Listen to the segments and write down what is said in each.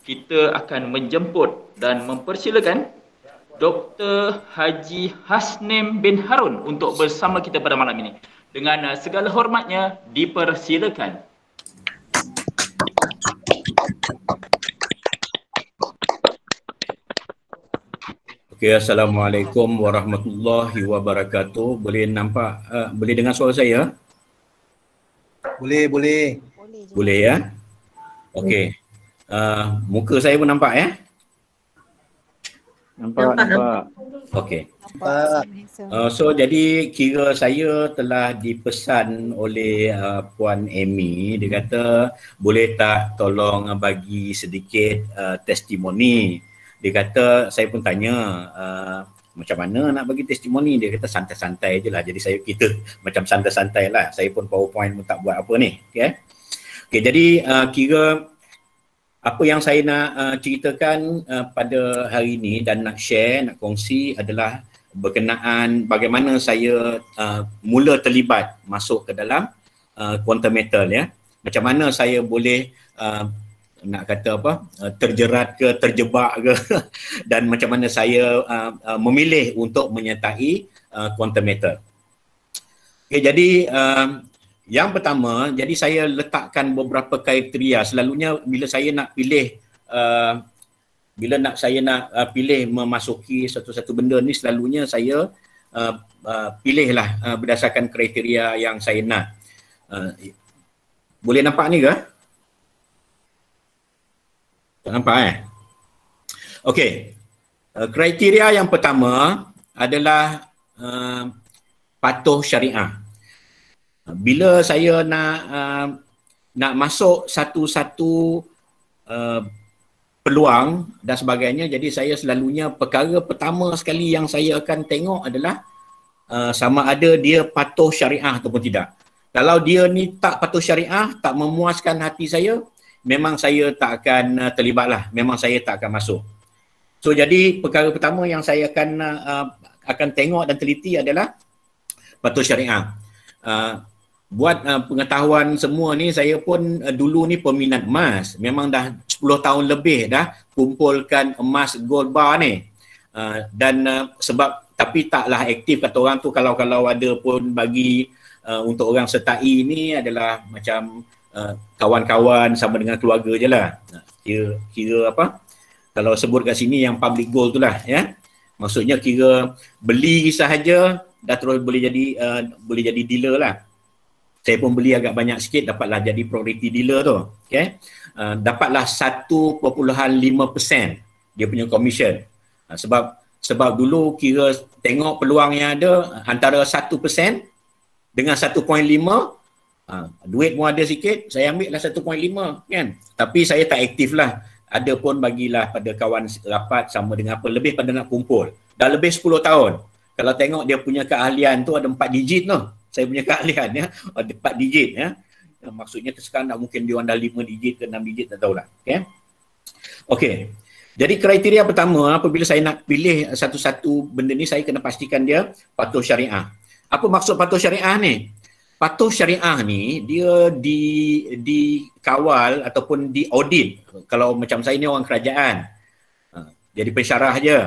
kita akan menjemput dan mempersilakan Dr. Haji Hasnim bin Harun untuk bersama kita pada malam ini. Dengan segala hormatnya, dipersilakan. Okey, Assalamualaikum warahmatullahi wabarakatuh. Boleh nampak, boleh dengar suara saya? Boleh. Boleh ya? Okey. Muka saya pun nampak ya? Nampak. Okey. So jadi kira saya telah dipesan oleh Puan Amy. Dia kata boleh tak tolong bagi sedikit testimoni. Dia kata, saya pun tanya macam mana nak bagi testimoni. Dia kata santai-santai je lah. Jadi kita macam santai-santai lah. Saya pun PowerPoint pun tak buat apa ni. Okay, jadi kira apa yang saya nak ceritakan pada hari ini dan nak share, nak kongsi adalah berkenaan bagaimana saya mula terlibat masuk ke dalam quantum metal ya. Macam mana saya boleh nak kata apa, terjerat ke, terjebak ke dan macam mana saya memilih untuk menyertai quantum metal. Okay, jadi yang pertama, jadi saya letakkan beberapa kriteria. Selalunya bila saya nak pilih pilih memasuki satu-satu benda ni, selalunya saya pilihlah berdasarkan kriteria yang saya nak. Boleh nampak ni ke? Tak nampak Okey. Kriteria yang pertama adalah patuh syariah. Bila saya nak masuk satu-satu peluang dan sebagainya, jadi saya selalunya perkara pertama sekali yang saya akan tengok adalah sama ada dia patuh syariah ataupun tidak. Kalau dia ni tak patuh syariah, tak memuaskan hati saya, memang saya tak akan terlibat lah. Memang saya tak akan masuk. So jadi perkara pertama yang saya akan tengok dan teliti adalah patuh syariah. Buat pengetahuan semua ni, saya pun dulu ni peminat emas. Memang dah 10 tahun lebih dah kumpulkan emas gold bar ni. Sebab tapi taklah aktif kata orang tu, kalau ada pun bagi untuk orang sertai ni adalah macam kawan-kawan sama dengan keluarga je lah. Kira apa? Kalau sebut kat sini yang public goal tu lah ya. Maksudnya kira beli sahaja dah terus boleh jadi dealer lah. Saya pun beli agak banyak sikit, dapatlah jadi priority dealer tu. Okay? Dapatlah 1.5% dia punya commission. Sebab dulu kira tengok peluang yang ada antara 1% dengan 1.5, duit pun ada sikit, saya ambil lah 1.5 kan. Tapi saya tak aktif lah. Ada pun bagilah pada kawan rapat sama dengan apa, lebih pada nak kumpul. Dah lebih 10 tahun. Kalau tengok dia punya keahlian tu ada 4 digit tu. Saya punya keahlian ya, ada 4 digit ya. Maksudnya sekarang tak mungkin dia orang dah 5 digit ke 6 digit, tak tahulah. Okey. Jadi kriteria pertama, apabila saya nak pilih satu-satu benda ni, saya kena pastikan dia patuh syariah. Apa maksud patuh syariah ni? Patuh syariah ni dia dikawal ataupun diaudit. Kalau macam saya ni orang kerajaan, jadi pensyarah je.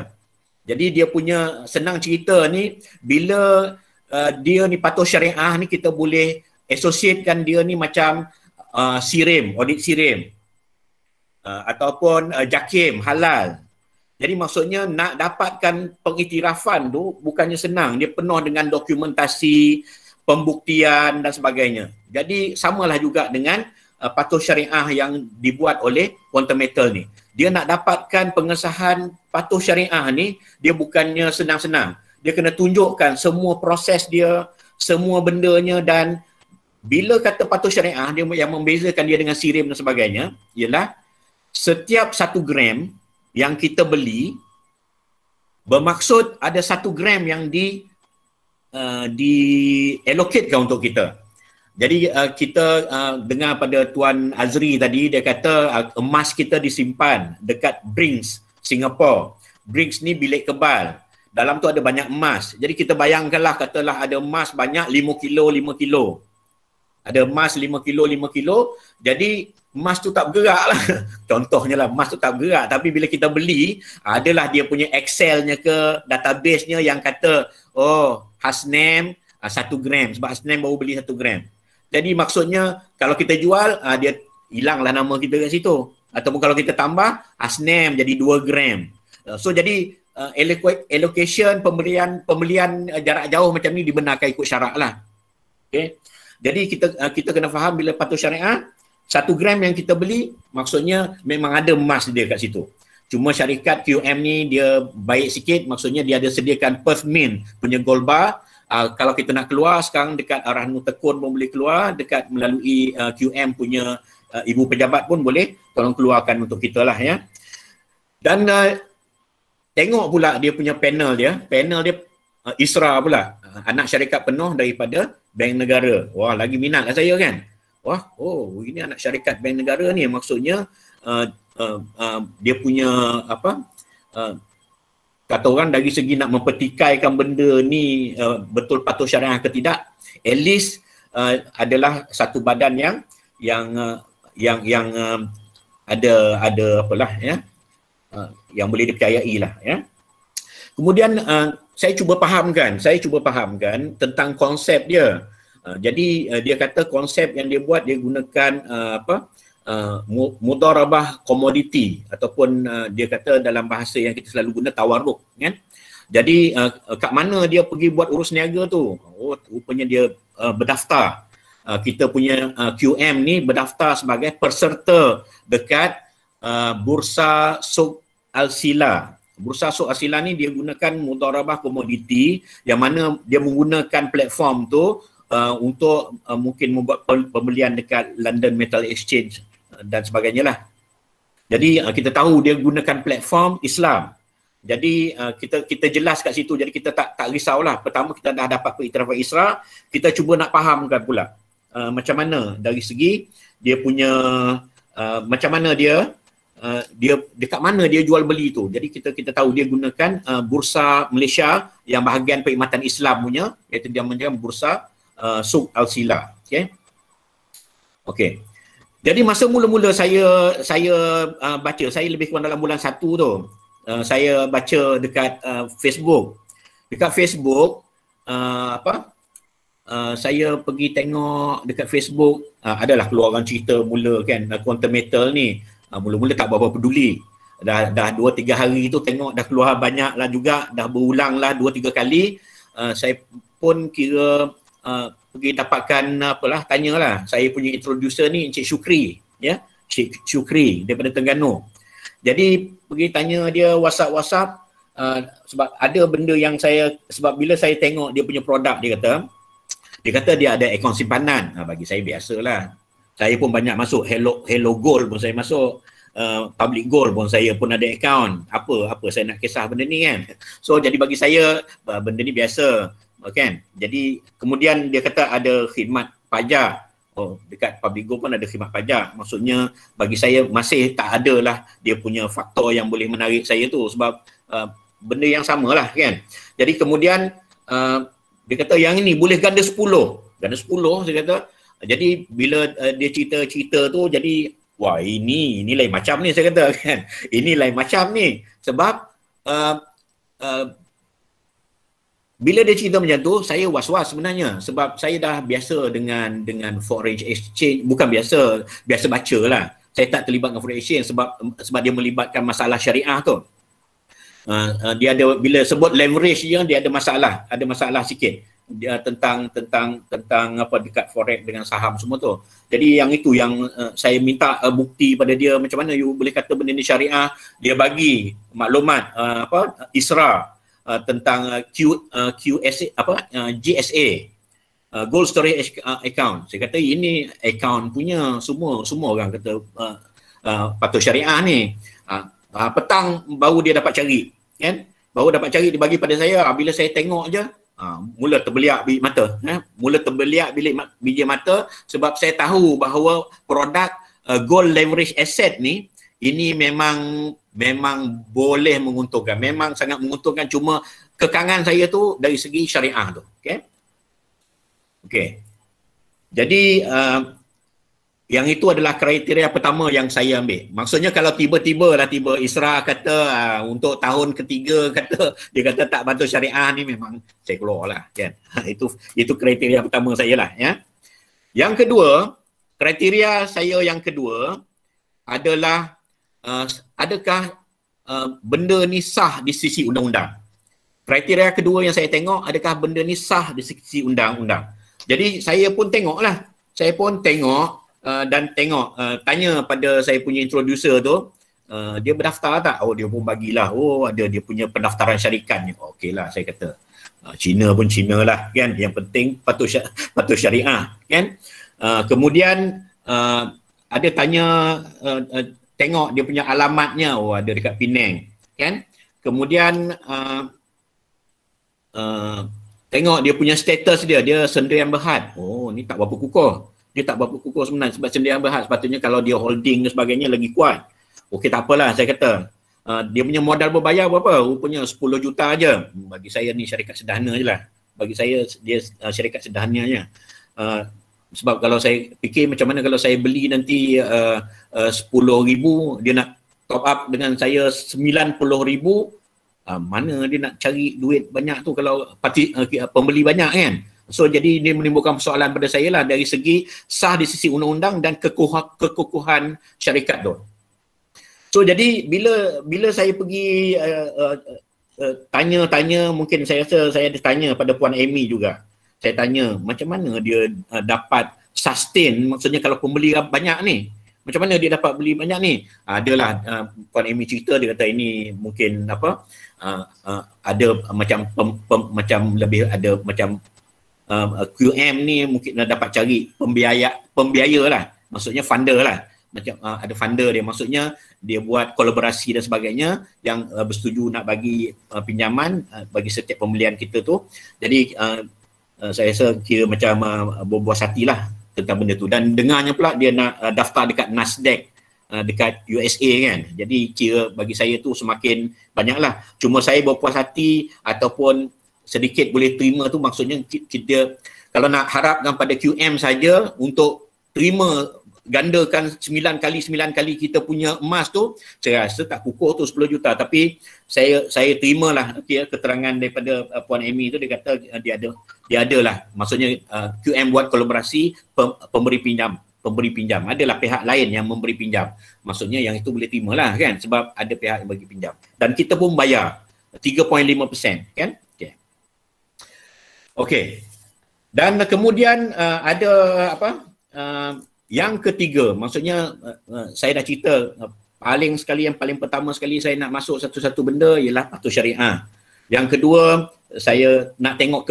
Jadi dia punya senang cerita ni, bila dia ni patuh syariah ni, kita boleh associatekan dia ni macam sirim, audit sirim, ataupun JAKIM halal. Jadi maksudnya nak dapatkan pengiktirafan tu bukannya senang, dia penuh dengan dokumentasi, pembuktian dan sebagainya. Jadi samalah juga dengan patuh syariah yang dibuat oleh quantum metal ni. Dia nak dapatkan pengesahan patuh syariah ni, dia bukannya senang-senang. Dia kena tunjukkan semua proses dia, semua bendanya, dan bila kata patuh syariah, dia yang membezakan dia dengan sirim dan sebagainya ialah setiap 1 gram yang kita beli bermaksud ada 1 gram yang di-allocatekan untuk kita. Jadi kita dengar pada Tuan Azri tadi, dia kata emas kita disimpan dekat Brinks, Singapore. Brinks ni bilik kebal. Dalam tu ada banyak emas. Jadi kita bayangkanlah, katalah ada emas banyak 5 kilo. Ada emas 5 kilo, 5 kilo, jadi emas tu tak bergerak lah. Contohnya lah, emas tu tak bergerak, tapi bila kita beli, adalah dia punya Excelnya ke database-nya yang kata, oh, Hasnem 1 gram, sebab Hasnem baru beli 1 gram. Jadi maksudnya, kalau kita jual, dia hilanglah nama kita kat situ. Ataupun kalau kita tambah, Hasnem jadi 2 gram. So jadi, allocation, pembelian jarak jauh macam ni dibenarkan ikut syarak lah. Okay. Jadi kita kena faham bila patuh syariah, 1 gram yang kita beli, maksudnya memang ada emas dia kat situ. Cuma syarikat QM ni dia baik sikit, maksudnya dia ada sediakan Perth Mint punya gold bar. Kalau kita nak keluar sekarang dekat Rahnu Tekun pun boleh keluar, dekat melalui QM punya ibu pejabat pun boleh, tolong keluarkan untuk kita lah ya. Dan tengok pula dia punya panel dia ISRA pula, anak syarikat penuh daripada Bank Negara. Wah, lagi minat lah saya kan. Wah, oh ini anak syarikat Bank Negara ni, maksudnya dia punya kata orang dari segi nak mempertikaikan benda ni betul patuh syariah ke tidak, at least adalah satu badan yang ada apalah ya, yang boleh dipercayai lah ya. Kemudian saya cuba fahamkan tentang konsep dia. Jadi dia kata konsep yang dia buat, dia gunakan mudharabah komoditi, ataupun dia kata dalam bahasa yang kita selalu guna tawarruk kan. Jadi kat mana dia pergi buat urus niaga tu? Oh, rupanya dia berdaftar. Kita punya QM ni berdaftar sebagai peserta dekat Bursa Suq Al-Sila. Bursa Suq Al-Sila ni dia gunakan mudharabah komoditi, yang mana dia menggunakan platform tu untuk mungkin membuat pembelian dekat London Metal Exchange dan sebagainya lah. Jadi kita tahu dia gunakan platform Islam. Jadi kita jelas kat situ, jadi kita tak risaulah. Pertama kita dah dapat pengiktirafan ISRA, kita cuba nak fahamkan pula macam mana dari segi dia punya macam mana dia dekat mana dia jual beli tu. Jadi kita tahu dia gunakan Bursa Malaysia yang bahagian perkhidmatan Islam punya, iaitu dia menjadi Bursa Suq Al-Sila. Okey. Jadi masa mula-mula saya baca, saya lebih kurang dalam bulan 1 tu, saya baca dekat Facebook. Dekat Facebook saya pergi tengok dekat Facebook, adalah keluaran cerita mula kan, Quantum Metal ni mula-mula tak berapa peduli. Dah 2-3 hari tu tengok dah keluar banyak lah juga, dah berulang lah 2-3 kali. Saya pun kira pergi dapatkan tanyalah. Saya punya introducer ni Encik Syukri, ya, Encik Syukri daripada Terengganu. Jadi pergi tanya dia WhatsApp sebab ada benda yang sebab bila saya tengok dia punya produk, dia kata dia ada akaun simpanan. Bagi saya biasalah. Saya pun banyak masuk Hello Gold pun saya masuk, Public Gold pun saya pun ada akaun. Apa saya nak kisah benda ni kan. So jadi bagi saya benda ni biasa kan. Jadi kemudian dia kata ada khidmat pajak. Oh, dekat Public Gold pun ada khidmat pajak. Maksudnya bagi saya masih tak ada lah dia punya faktor yang boleh menarik saya tu, sebab benda yang sama lah kan. Jadi kemudian dia kata yang ini boleh ganda 10. Ganda 10 saya kata. Jadi bila dia cerita tu, jadi wah ini lain macam ni saya kata kan. Ini lain macam ni. Sebab bila dia cerita macam tu, saya was-was sebenarnya. Sebab saya dah biasa dengan foreign exchange. Bukan biasa baca lah. Saya tak terlibat dengan foreign exchange sebab dia melibatkan masalah syariah tu. Dia ada, bila sebut leverage dia ada masalah sikit. Dia tentang apa dekat forex dengan saham semua tu. Jadi yang itu yang saya minta bukti pada dia, macam mana you boleh kata benda ni syariah. Dia bagi maklumat ISRA tentang QSA GSA, Gold Storage Account. Saya kata ini account punya semua orang kata patuh syariah ni. Petang baru dia dapat cari kan, dia bagi pada saya. Bila saya tengok je mula terbeliak biji mata, sebab saya tahu bahawa produk gold leverage asset ni ini memang boleh menguntungkan, memang sangat menguntungkan. Cuma kekangan saya tu dari segi syariah tu. Okey. Jadi yang itu adalah kriteria pertama yang saya ambil. Maksudnya kalau tiba-tiba Isra kata untuk tahun ketiga dia kata tak patuh syariah ni, memang saya keluar lah kan. Itu kriteria pertama saya lah ya. Yang kedua, kriteria saya yang kedua adalah adakah benda ni sah di sisi undang-undang. Kriteria kedua yang saya tengok, adakah benda ni sah di sisi undang-undang. Jadi saya pun tengoklah. Saya pun tengok tanya pada saya punya introducer tu, dia berdaftar tak? Oh, dia pun bagilah. Oh, ada dia punya pendaftaran syarikat ni. Okeylah, saya kata. Cina pun Cina lah kan. Yang penting patuh syariah kan. Kemudian ada tanya tengok dia punya alamatnya. Oh, ada dekat Penang kan. Kemudian tengok dia punya status dia sendirian berhad. Oh, ni tak berapa kukuh. Dia tak berapa kukuh sebenarnya sebab sendirian berhad. Sepatutnya kalau dia holding dan sebagainya lagi kuat. Okey, tak apalah saya kata. Dia punya modal berbayar berapa? Rupanya 10 juta aja. Bagi saya ni syarikat sederhana je lah. Bagi saya dia syarikat sederhana je. Sebab kalau saya fikir macam mana kalau saya beli nanti 10,000, dia nak top up dengan saya 90,000, mana dia nak cari duit banyak tu kalau pembeli banyak kan. So jadi dia menimbulkan persoalan pada saya lah dari segi sah di sisi undang-undang dan kekukuhan syarikat tu. So jadi bila saya pergi tanya-tanya, mungkin saya rasa saya ada tanya pada Puan Amy juga. Saya tanya macam mana dia dapat sustain, maksudnya kalau pembeli banyak ni, macam mana dia dapat beli banyak ni? Adalah Puan Amy cerita, dia kata ini mungkin ada macam macam lebih ada macam QM ni mungkin dapat cari pembiaya lah, maksudnya funder lah, macam ada funder dia, maksudnya dia buat kolaborasi dan sebagainya yang bersetuju nak bagi pinjaman bagi setiap pembelian kita tu. Jadi saya rasa kira macam berbuah hati lah tentang benda tu, dan dengarnya pula dia nak daftar dekat Nasdaq dekat USA kan. Jadi kira bagi saya tu semakin banyaklah. Cuma saya berpuas hati ataupun sedikit boleh terima tu, maksudnya kita kalau nak harapkan pada QM saja untuk terima gandakan 9 kali kita punya emas tu, saya rasa tak kukuh tu 10 juta. Tapi saya terimalah keterangan daripada Puan Amy tu, dia kata dia ada lah, maksudnya QM buat kolaborasi pemberi pinjam, adalah pihak lain yang memberi pinjam, maksudnya yang itu boleh terima lah kan, sebab ada pihak yang bagi pinjam dan kita pun bayar 3.5% kan. Okey. Dan kemudian ada apa? Yang ketiga, maksudnya saya dah cerita yang paling pertama sekali saya nak masuk satu-satu benda ialah patuh syariah. Yang kedua, saya nak tengok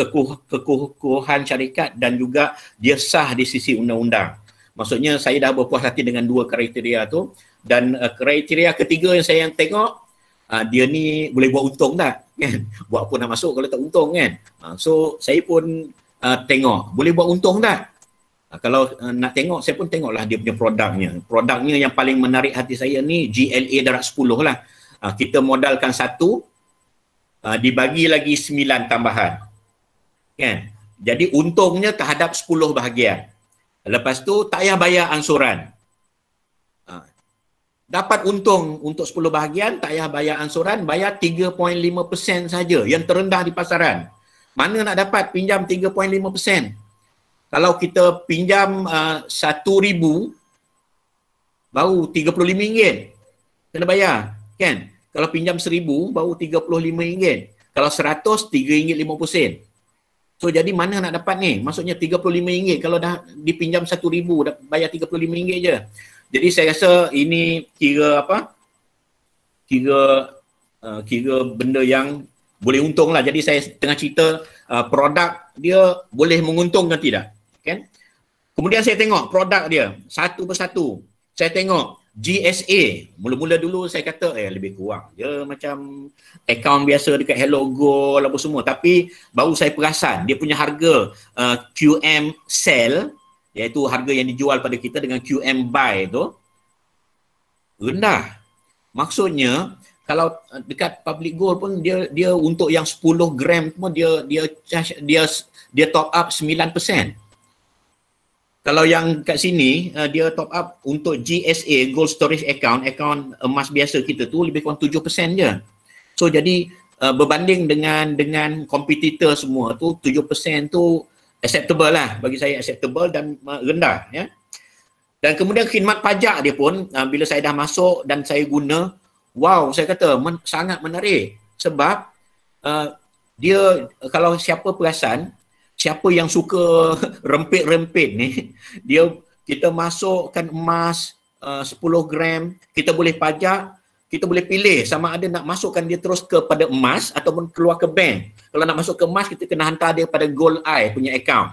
kekukuhan syarikat dan juga dia sah di sisi undang-undang. Maksudnya saya dah berpuas hati dengan dua kriteria tu, dan kriteria ketiga yang saya tengok, dia ni boleh buat untung tak kan? Buat apa nak masuk kalau tak untung kan? So saya pun tengok boleh buat untung tak. Kalau nak tengok, saya pun tengoklah dia punya produknya yang paling menarik hati saya ni GLA darat 10 lah. Kita modalkan 1, dibagi lagi 9 tambahan kan, jadi untungnya terhadap 10 bahagian. Lepas tu tak payah bayar ansuran. Dapat untung untuk 10 bahagian, tak payah bayar ansuran, bayar 3.5% saja, yang terendah di pasaran. Mana nak dapat pinjam 3.5%? Kalau kita pinjam 1,000, baru RM35 kena bayar kan. Kalau pinjam 1,000 baru RM35. Kalau 100, RM3.50. So jadi mana nak dapat ni? Maksudnya RM35 kalau dah dipinjam 1,000 dah bayar RM35 je. Jadi saya rasa ini kira apa? Kira benda yang boleh untung lah. Jadi saya tengah cerita produk dia boleh menguntungkan tidak, kan? Kemudian saya tengok produk dia satu persatu. Saya tengok GSA. Mula-mula dulu saya kata lebih kurang je macam akaun biasa dekat Hello Go apa semua. Tapi baru saya perasan dia punya harga QM sell, iaitu harga yang dijual pada kita dengan QM buy tu rendah. Maksudnya kalau dekat public gold pun dia untuk yang 10 gram pun dia top up 9%. Kalau yang kat sini dia top up untuk GSA, Gold Storage Account, akaun emas biasa kita tu lebih kurang 7% je. So jadi berbanding dengan kompetitor semua tu 7% tu acceptable lah, bagi saya acceptable dan rendah ya. Dan kemudian khidmat pajak dia pun bila saya dah masuk dan saya guna, wow, saya kata sangat menarik sebab dia kalau siapa perasan, siapa yang suka rempit-rempit ni, kita masukkan emas 10 gram, kita boleh pajak, kita boleh pilih sama ada nak masukkan dia terus kepada emas ataupun keluar ke bank. Kalau nak masuk ke emas, kita kena hantar dia pada Gold Eye punya account.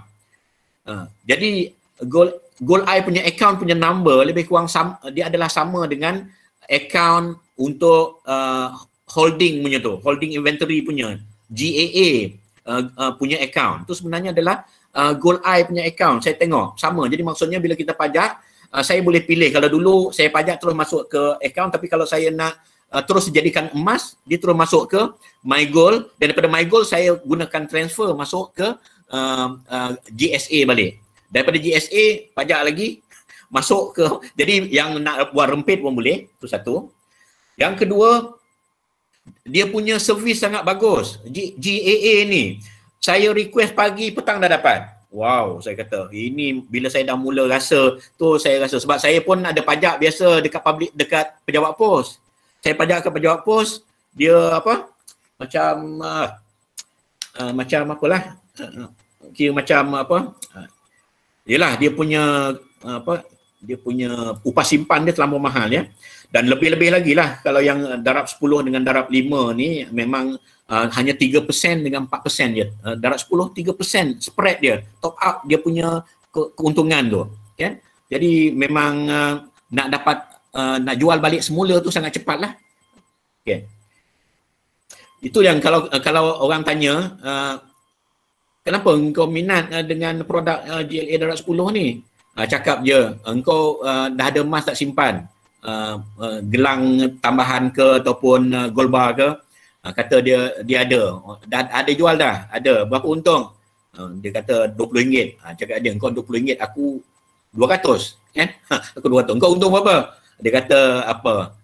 Jadi Gold Eye punya account punya number lebih kurang dia adalah sama dengan account untuk holding punya tu, holding inventory punya, GAA punya account tu sebenarnya adalah Gold Eye punya account. Saya tengok sama. Jadi maksudnya bila kita pajak, saya boleh pilih. Kalau dulu saya pajak terus masuk ke account, tapi kalau saya nak terus jadikan emas, dia terus masuk ke My Gold, dan daripada My Gold saya gunakan transfer masuk ke GSA balik. Daripada GSA pajak lagi masuk ke, jadi yang nak buat rempit pun boleh. Itu satu. Yang kedua, dia punya servis sangat bagus. GAA ni saya request pagi, petang dah dapat. Wow, saya kata ini bila saya dah mula rasa tu, saya rasa sebab saya pun ada pajak biasa dekat pejabat pos. Saya pajak ke pejabat pos, dia apa? Macam apalah. Kira macam apa? Yalah, dia punya dia punya upah simpan dia terlalu mahal ya. Dan lebih-lebih lagi lah kalau yang darab 10 dengan darab 5 ni memang hanya 3% dengan 4% je. Darab 10, 3% spread dia, top up dia punya keuntungan tu. Okay? Jadi memang nak dapat, nak jual balik semula tu sangat cepat lah. Okay. Itu yang kalau orang tanya, kenapa engkau minat dengan produk GLA darab 10 ni? Cakap je, engkau dah ada emas tak simpan? Gelang tambahan ke ataupun gold bar ke, kata dia ada jual dah, ada, berapa untung? Dia kata RM20. Cakap dia, engkau RM20, aku 200 kan? Aku 200, engkau untung berapa? Dia kata apa,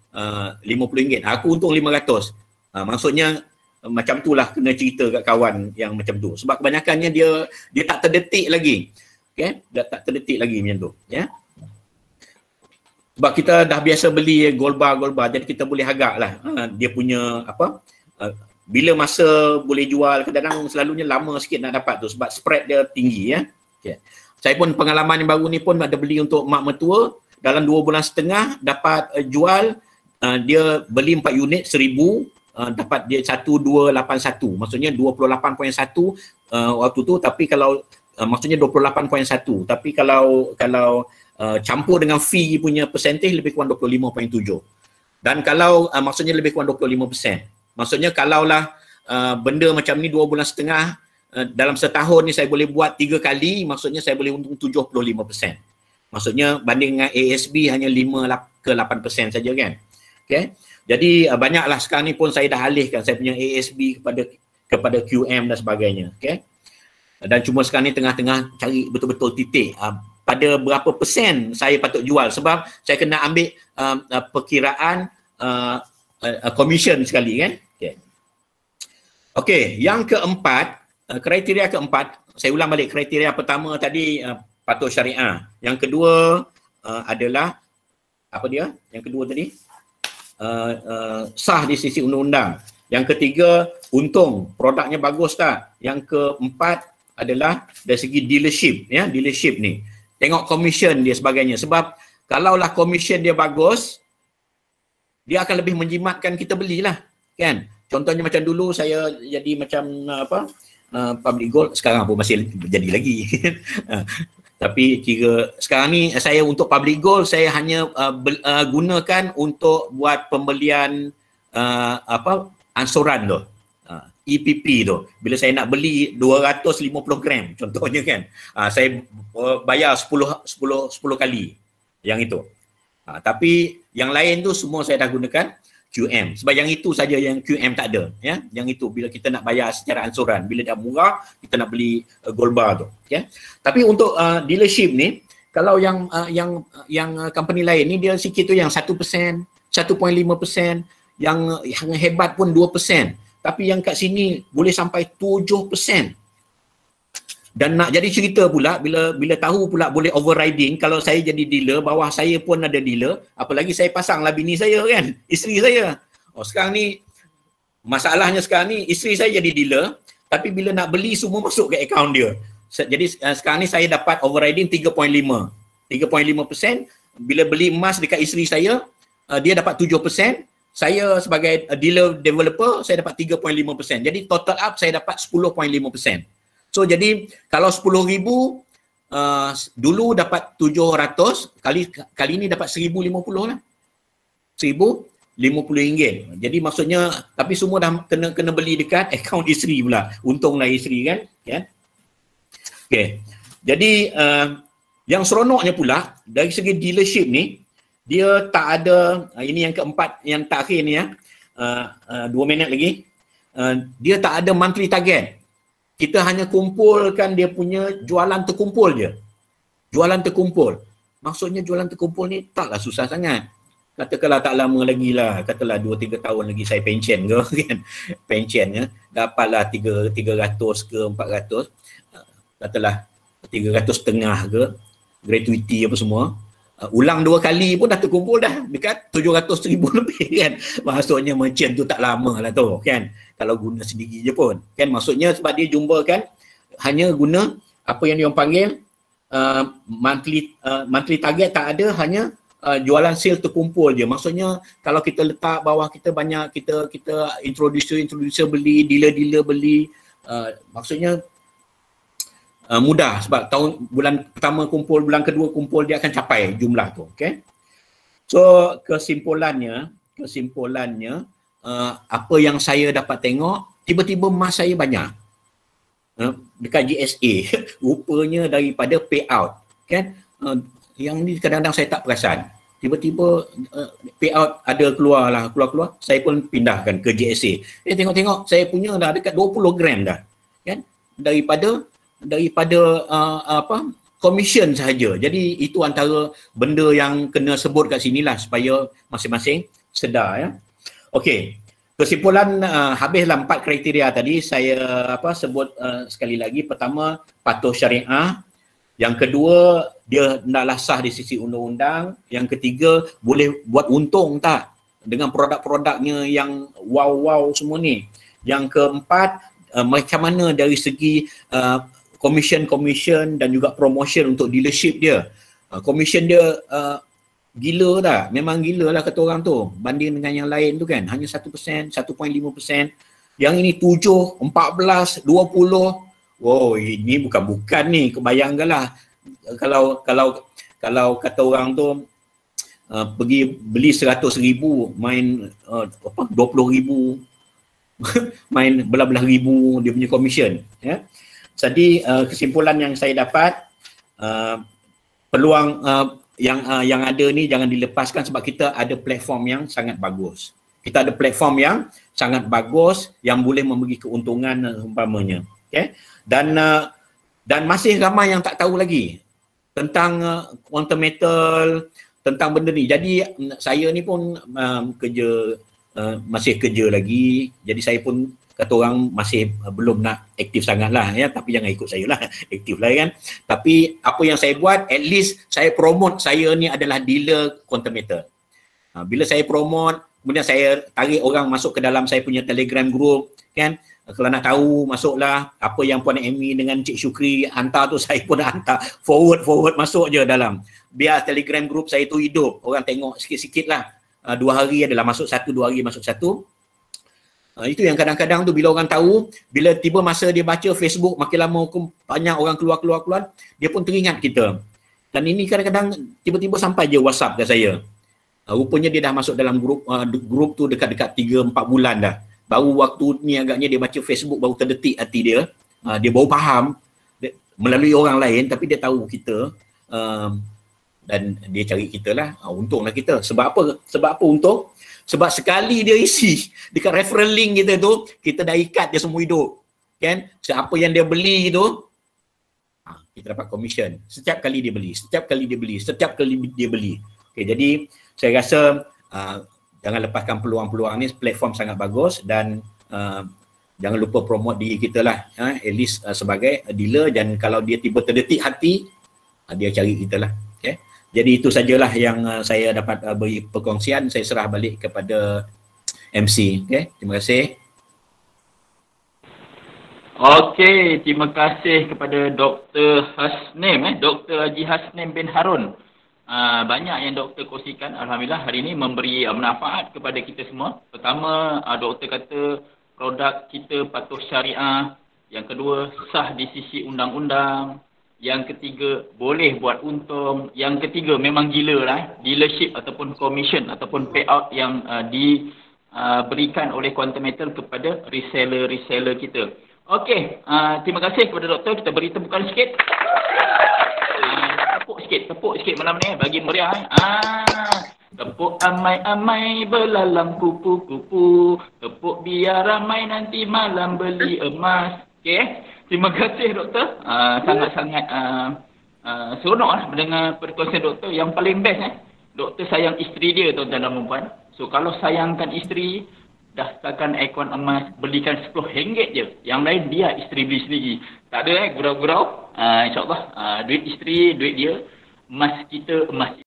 RM50, aku untung 500. Maksudnya macam tu lah, kena cerita kat kawan yang macam tu, sebab kebanyakannya dia tak terdetik lagi, okay? Dia tak terdetik lagi macam tu ya. Sebab kita dah biasa beli gold bar, jadi kita boleh agak lah dia punya apa, bila masa boleh jual, kadang-kadang selalunya lama sikit nak dapat tu sebab spread dia tinggi ya. Okay. Saya pun pengalaman yang baru ni pun ada beli untuk mak mertua, dalam 2 bulan setengah dapat jual, dia beli 4 unit 1,000, dapat dia 1281, maksudnya 28.1 waktu tu, tapi kalau maksudnya 28.1, tapi kalau campur dengan fee punya percentage lebih kurang 25.7. Dan kalau maksudnya lebih kurang 25%. Maksudnya kalaulah benda macam ni 2 bulan setengah, dalam setahun ni saya boleh buat 3 kali, maksudnya saya boleh untung 75%. Maksudnya banding dengan ASB hanya 5 ke 8% saja kan. Okay? Jadi banyaklah sekarang ni pun saya dah alihkan saya punya ASB kepada QM dan sebagainya. Okay? Dan cuma sekarang ni tengah-tengah cari betul-betul titik pada berapa persen saya patut jual, sebab saya kena ambil perkiraan commission sekali kan. Okey, yang keempat, kriteria keempat, saya ulang balik, kriteria pertama tadi patuh syariah. Yang kedua adalah apa dia? Yang kedua tadi sah di sisi undang-undang. Yang ketiga, untung, produknya bagus tak? Yang keempat adalah dari segi dealership ya, dealership ni. Tengok commission dia sebagainya, sebab kalaulah commission dia bagus, dia akan lebih menjimatkan kita belilah kan. Contohnya macam dulu saya jadi macam public gold, sekarang pun masih jadi lagi. Tapi kira sekarang ni saya untuk public gold saya hanya gunakan untuk buat pembelian ansuran tu, EPP tu. Bila saya nak beli 250 gram contohnya kan, saya bayar 10 kali yang itu. Tapi yang lain tu semua saya dah gunakan QM. Sebab yang itu saja yang QM tak ada ya. Yang itu bila kita nak bayar secara ansuran, bila dah murah kita nak beli gold bar tu, okay? Tapi untuk dealership ni Kalau yang company lain ni dia sikit tu yang 1%, 1.5%, yang hebat pun 2%. Tapi yang kat sini boleh sampai 7%. Dan nak jadi cerita pula, bila tahu pula boleh overriding, kalau saya jadi dealer, bawah saya pun ada dealer, apalagi saya pasanglah bini saya kan, isteri saya. Sekarang ni, masalahnya sekarang ni, isteri saya jadi dealer, tapi bila nak beli semua masuk ke akaun dia. Jadi sekarang ni saya dapat overriding 3.5%. Bila beli emas dekat isteri saya, dia dapat 7%. Saya sebagai dealer developer, saya dapat 3.5%. Jadi total up saya dapat 10.5%. So jadi kalau 10,000 dulu dapat 700, kali ni dapat 1,050 lah. 1,050 ringgit. Jadi maksudnya, tapi semua dah kena beli dekat akaun isteri pula. Untunglah isteri kan. Okay. Jadi yang seronoknya pula dari segi dealership ni, dia tak ada, ini yang keempat, yang terakhir ni 2 minit lagi, dia tak ada monthly target. Kita hanya kumpulkan dia punya jualan terkumpul je. Jualan terkumpul. Maksudnya jualan terkumpul ni taklah susah sangat. Katakanlah tak lama lagi lah, katalah 2-3 tahun lagi saya pension ke kan. Pension ya, dapatlah 300 ke 400. Katalah 300.5 ke, gratuity apa semua. Ulang 2 kali pun dah terkumpul dah dekat 700,000 lebih kan. Maksudnya merchant tu tak lama lah tu kan, kalau guna sendiri je pun kan. Maksudnya sebab dia jumpa hanya guna apa yang dia panggil monthly target tak ada, hanya jualan sale terkumpul je. Maksudnya kalau kita letak bawah kita banyak, kita introducer beli, dealer beli, maksudnya mudah sebab bulan pertama kumpul, bulan kedua kumpul, dia akan capai jumlah tu. Okay? So kesimpulannya apa yang saya dapat tengok, tiba-tiba emas saya banyak dekat GSA. Rupanya daripada payout kan. Yang ni kadang-kadang saya tak perasan, tiba-tiba payout ada keluar, saya pun pindahkan ke GSA. Tengok-tengok saya punya dah dekat 20 gram dah kan, daripada commission sahaja. Jadi itu antara benda yang kena sebut kat sini lah supaya masing-masing sedar ya. Okey, kesimpulan habislah 4 kriteria tadi saya sebut sekali lagi. Pertama, patuh syariah. Yang kedua, dia hendaklah sah di sisi undang-undang. Yang ketiga, boleh buat untung tak dengan produk-produknya yang wow semua ni. Yang keempat, macam mana dari segi commission dan juga promotion untuk dealership dia. Commission dia gila dah, memang gila lah kata orang tu, banding dengan yang lain tu kan, hanya 1%, 1.5%. Yang ini 7, 14, 20. Wow, ini bukan ni, kebayangkanlah kalau kata orang tu pergi beli 100,000, main 20,000 main belah-belah ribu dia punya commission ya. Jadi kesimpulan yang saya dapat, peluang yang ada ni jangan dilepaskan sebab kita ada platform yang sangat bagus. Kita ada platform yang sangat bagus yang boleh memberi keuntungan umpamanya. Okay? Dan masih ramai yang tak tahu lagi tentang quantum metal, tentang benda ni. Jadi saya ni pun masih kerja lagi. Jadi saya pun kata orang masih belum nak aktif sangat lah ya, tapi jangan ikut saya lah, aktif lah kan. Tapi apa yang saya buat, at least saya promote saya ni adalah dealer quantum metal. Bila saya promote, kemudian saya tarik orang masuk ke dalam saya punya Telegram group kan. Kalau nak tahu, masuklah. Apa yang Puan Amy dengan Cik Syukri hantar tu, saya pun dah hantar forward masuk je dalam. Biar Telegram group saya tu hidup, orang tengok sikit-sikit lah. 2 hari adalah masuk 1, 2 hari masuk 1. Itu yang kadang-kadang tu bila orang tahu, bila tiba masa dia baca Facebook, makin lama banyak orang keluar, dia pun teringat kita. Dan ini kadang-kadang tiba-tiba sampai je WhatsApp ke saya. Rupanya dia dah masuk dalam grup tu dekat-dekat 3-4 bulan dah. Baru waktu ni agaknya dia baca Facebook, baru terdetik hati dia. Dia baru faham melalui orang lain, tapi dia tahu kita. Dan dia cari kita lah. Untunglah kita. Sebab apa? Sebab apa untung? Sebab sekali dia isi dekat referral link kita tu, kita dah ikat dia semua hidup. Kan? Apa yang dia beli tu, Kita dapat komisen setiap kali dia beli, setiap kali dia beli. Okay, jadi saya rasa jangan lepaskan peluang-peluang ni, platform sangat bagus dan jangan lupa promote diri kita lah, at least sebagai dealer, dan kalau dia tiba terdetik hati, dia cari kita lah. Okay. Jadi itu sajalah yang saya dapat beri perkongsian. Saya serah balik kepada MC. Okay. Terima kasih. Okey, terima kasih kepada Dr. Hasnim, Dr. Haji Hasnim bin Harun. Banyak yang doktor kongsikan, alhamdulillah hari ini memberi manfaat kepada kita semua. Pertama, doktor kata produk kita patuh syariah. Yang kedua, sah di sisi undang-undang. Yang ketiga, boleh buat untung. Yang ketiga, memang gila lah, dealership ataupun commission ataupun payout yang diberikan oleh Quantum Metal kepada reseller-reseller kita. Okey, terima kasih kepada doktor. Kita beri tepukan sikit. Tepuk sikit malam ni bagi meriah. Tepuk amai-amai belalang kupu-kupu. Tepuk biar ramai nanti malam beli emas. Okey, terima kasih doktor. Sangat-sangat seronok lah mendengar perkongsian doktor. Yang paling best doktor sayang isteri dia, tuan-tuan dan puan. So kalau sayangkan isteri, daftarkan akaun emas, belikan RM10 je. Yang lain dia isteri beli sendiri. Tak ada gurau-gurau. InsyaAllah duit isteri, duit dia. Emas kita, emas